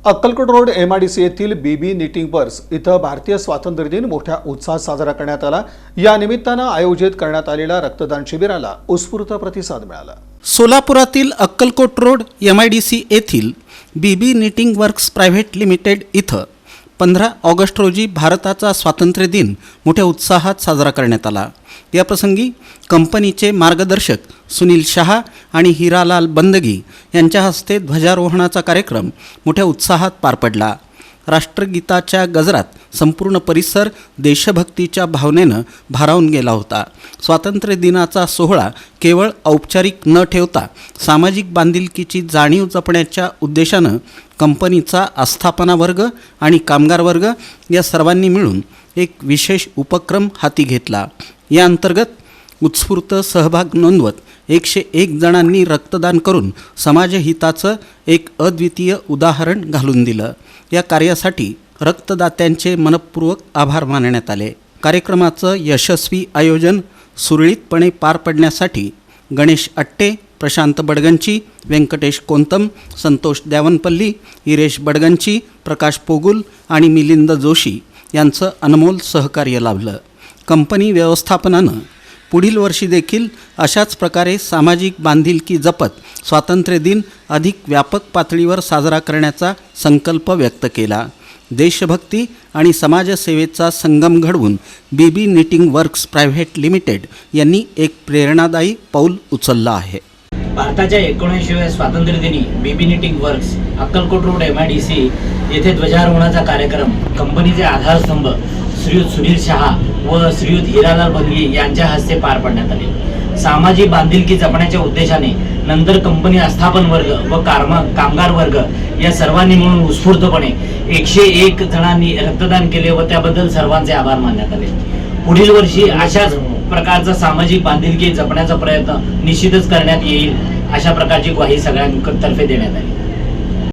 Akkalkot road MIDC येथील BB Knitting works इथं भारतीय स्वातंत्र्य दिन मोठ्या उत्साहात साजरा करण्यात आला। या निमित्तानं आयोजित करण्यात आलेल्या रक्तदान शिबिराला उत्स्फूर्त प्रतिसाद मिळाला। सोलापुरातील अक्कलकोट रोड MIDC येथील BB Knitting Works Private Limited इथं 15 ऑगस्ट रोजी भारताचा स्वातंत्र्य दिन मोठ्या उत्साहात साजरा करण्यात आला। या प्रसंगी कंपनीचे मार्गदर्शक सुनील शहा आणि हिरालाल बंदगी यांच्या हस्ते ध्वजारोहणाचा कार्यक्रम मोठ्या उत्साहात पार पडला। राष्ट्रगीताच्या गजरात संपूर्ण परिसर देशभक्तीच्या भावनेनं भारावून गेला होता। स्वातंत्र्य दिनाचा सोहळा केवळ औपचारिक न ठेवता सामाजिक बांधिलकीची जाणीव जपण्याच्या उद्देशानं कंपनीचा आस्थापना वर्ग आणि कामगार वर्ग या सर्वांनी मिळून एक विशेष उपक्रम हाती घेतला। या अंतर्गत उत्स्फूर्त सहभाग नोंदवत 101 जणांनी रक्तदान करून समाजहिताचं एक अद्वितीय उदाहरण घालून दिलं। या कार्यासाठी रक्तदात्यांचे मनपूर्वक आभार मानण्यात आले। कार्यक्रमाचं यशस्वी आयोजन सुरळीतपणे पार पडण्यासाठी गणेश अट्टे, प्रशांत बडगंची, व्यंकटेश कोंतम, संतोष द्यावनपल्ली, इरेश बडगंची, प्रकाश पोगुल आणि मिलिंद जोशी यांचं अनमोल सहकार्य लाभलं। कंपनी व्यवस्थापनानं पुढील वर्षी देखील अशाच प्रकारे सामाजिक बांधिलकी जपत स्वातंत्र्य दिन अधिक व्यापक पातळीवर साजरा करण्याचा संकल्प व्यक्त केला। देशभक्ती आणि समाजसेवेचा संगम घडवून BB Knitting Works Private Limited यांनी एक प्रेरणादायी पाऊल उचललं आहे। भारताच्या 79व्या स्वातंत्र्य दिनी BB Knitting Works Akkalkot road MIDC येथे ध्वजारोहणाचा कार्यक्रम कंपनीचे आधारस्तंभ श्रीयुत सुनील शहा व श्रीयुत हिरालाल बंदगी यांच्या हस्ते पार पाडण्यात आले। सामाजिक बांधिलकी जपण्याच्या उद्देशाने नंतर कंपनी आस्थापन वर्ग व कामगार वर्ग या सर्वांनी मिळून उत्स्फूर्तपणे 101 जणांनी रक्तदान केले व त्याबद्दल सर्वांचे आभार मानण्यात आले। पुढील वर्षी अशाच प्रकारचा सामाजिक बांधिलकी जपण्याचा प्रयत्न निश्चितच करण्यात येईल अशा प्रकारची ग्वाही सगळ्यांतर्फे देण्यात आली।